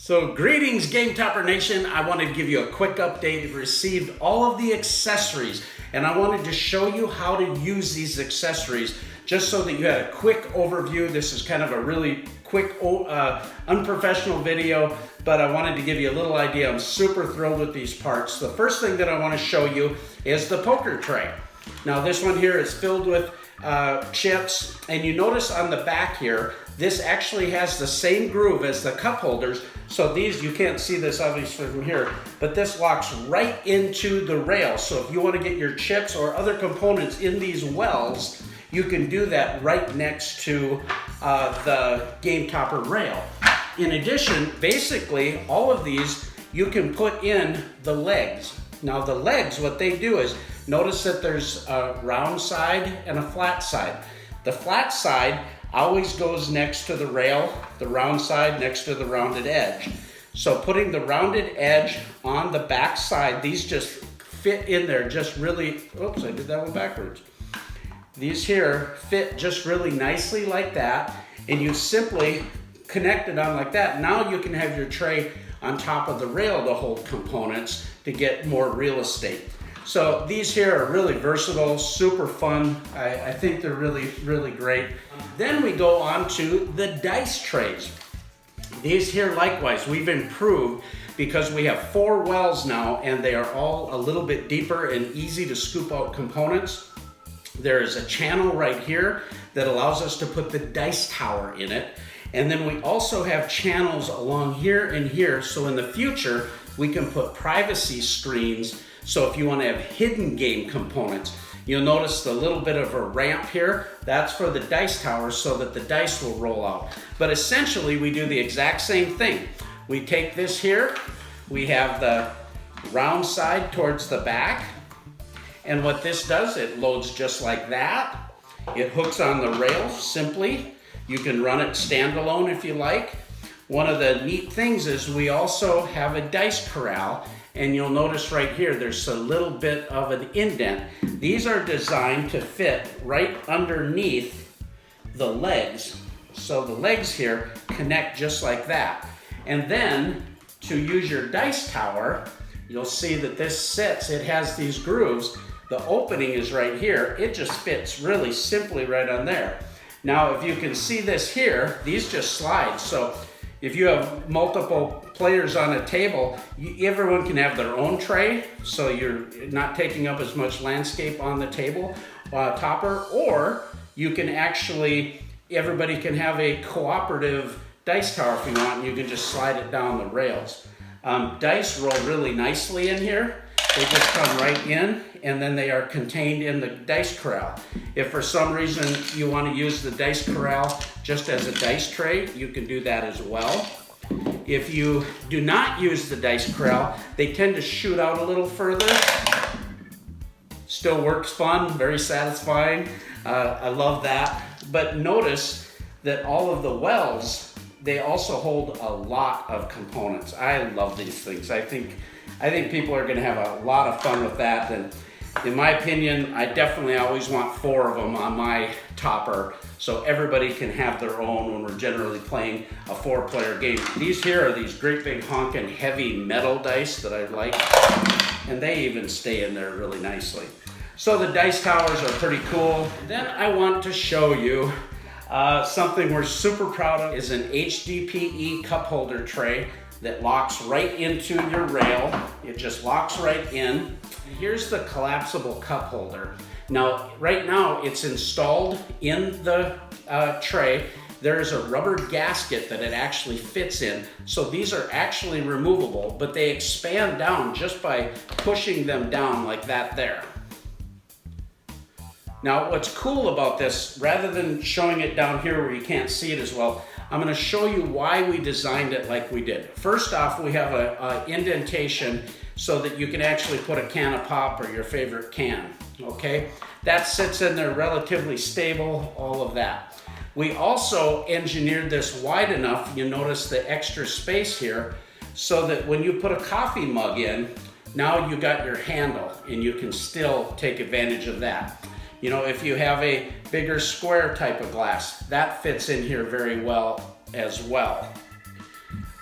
So greetings Game Topper Nation. I wanted to give you a quick update. I've received all of the accessories and I wanted to show you how to use these accessories just so that you had a quick overview. This is kind of a really quick, unprofessional video, but I wanted to give you a little idea. I'm super thrilled with these parts. The first thing that I want to show you is the poker tray. Now this one here is filled with chips, and you notice on the back here, this actually has the same groove as the cup holders. So these, you can't see this obviously from here, but this locks right into the rail. So if you want to get your chips or other components in these wells, you can do that right next to the Game Topper rail. In addition, basically all of these, you can put in the legs. Now the legs, what they do is, notice that there's a round side and a flat side. The flat side always goes next to the rail, the round side next to the rounded edge. So putting the rounded edge on the back side, these just fit in there just really, oops, I did that one backwards. These here fit just really nicely like that, and you simply connect it on like that. Now you can have your tray on top of the rail to hold components to get more real estate. So these here are really versatile, super fun. I think they're really, really great. Then we go on to the dice trays. These here likewise, we've improved because we have 4 wells now and they are all a little bit deeper and easy to scoop out components. There is a channel right here that allows us to put the dice tower in it. And then we also have channels along here and here. So in the future, we can put privacy screens. So if you want to have hidden game components, you'll notice the little bit of a ramp here. That's for the dice tower so that the dice will roll out. But essentially, we do the exact same thing. We take this here, we have the round side towards the back. And what this does, it loads just like that. It hooks on the rail simply. You can run it standalone if you like. One of the neat things is we also have a dice corral, and you'll notice right here there's a little bit of an indent. These are designed to fit right underneath the legs. So the legs here connect just like that. And then to use your dice tower, you'll see that this sits, it has these grooves. The opening is right here. It just fits really simply right on there. Now, if you can see this here, these just slide. So if you have multiple players on a table, everyone can have their own tray, so you're not taking up as much landscape on the table topper, or you can actually, everybody can have a cooperative dice tower if you want, and you can just slide it down the rails. Dice roll really nicely in here. They just come right in, and then they are contained in the dice corral. If for some reason you want to use the dice corral just as a dice tray, you can do that as well. If you do not use the dice corral, they tend to shoot out a little further. Still works fun, very satisfying. I love that. But notice that all of the wells, they also hold a lot of components. I love these things. I think people are going to have a lot of fun with that. And in my opinion, I definitely always want 4 of them on my topper so everybody can have their own when we're generally playing a 4-player game. These here are these great big honking heavy metal dice that I like, and they even stay in there really nicely. So the dice towers are pretty cool. Then I want to show you something we're super proud of is an HDPE cup holder tray that locks right into your rail. It just locks right in. Here's the collapsible cup holder. Now, right now it's installed in the tray. There's a rubber gasket that it actually fits in. So these are actually removable, but they expand down just by pushing them down like that there. Now, what's cool about this, rather than showing it down here where you can't see it as well, I'm going to show you why we designed it like we did. First off, we have a indentation so that you can actually put a can of pop or your favorite can, okay? That sits in there relatively stable, all of that. We also engineered this wide enough, you notice the extra space here, so that when you put a coffee mug in, now you got your handle and you can still take advantage of that. You know, if you have a bigger square type of glass, that fits in here very well as well.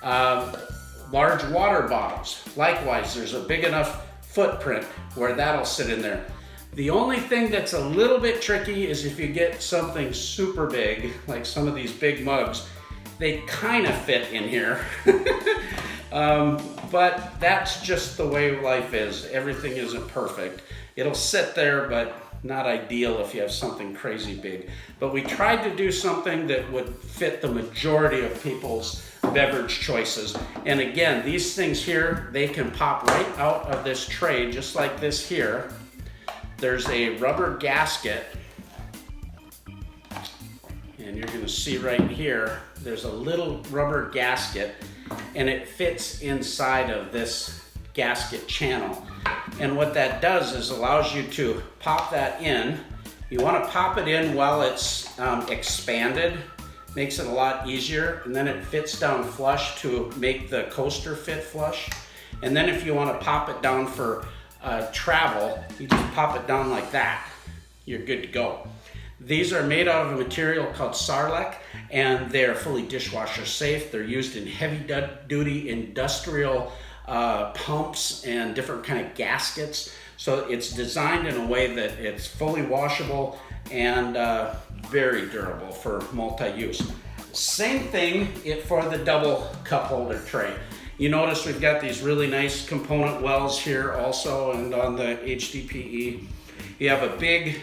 Large water bottles, likewise, there's a big enough footprint where that'll sit in there. The only thing that's a little bit tricky is if you get something super big, like some of these big mugs, they kind of fit in here. But that's just the way life is. Everything isn't perfect. It'll sit there, but not ideal if you have something crazy big. But we tried to do something that would fit the majority of people's beverage choices. And again, these things here, they can pop right out of this tray, just like this here. There's a rubber gasket, and you're gonna see right here, there's a little rubber gasket, and it fits inside of this gasket channel. And what that does is allows you to pop that in. You want to pop it in while it's expanded, makes it a lot easier, and then it fits down flush to make the coaster fit flush. And then if you want to pop it down for travel, you just pop it down like that. You're good to go. These are made out of a material called Sarlacc, and they're fully dishwasher safe. They're used in heavy duty industrial pumps and different kind of gaskets. So it's designed in a way that it's fully washable and very durable for multi-use. Same thing for the double cup holder tray. You notice we've got these really nice component wells here also, and on the HDPE. You have a big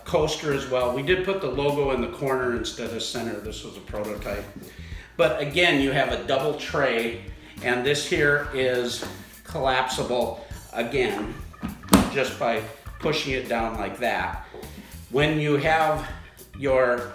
coaster as well. We did put the logo in the corner instead of center. This was a prototype. But again, you have a double tray, and this here is collapsible again, just by pushing it down like that. When you have your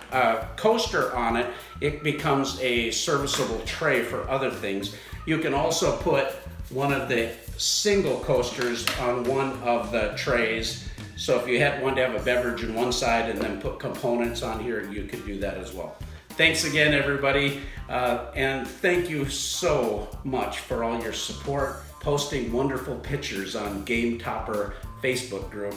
coaster on it, it becomes a serviceable tray for other things. You can also put one of the single coasters on one of the trays. So if you wanted to have a beverage on one side and then put components on here, you could do that as well. Thanks again, everybody. And thank you so much for all your support, posting wonderful pictures on Game Topper Facebook group.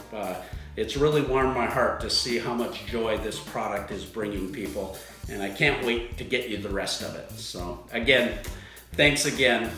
It's really warmed my heart to see how much joy this product is bringing people. And I can't wait to get you the rest of it. So again, thanks again.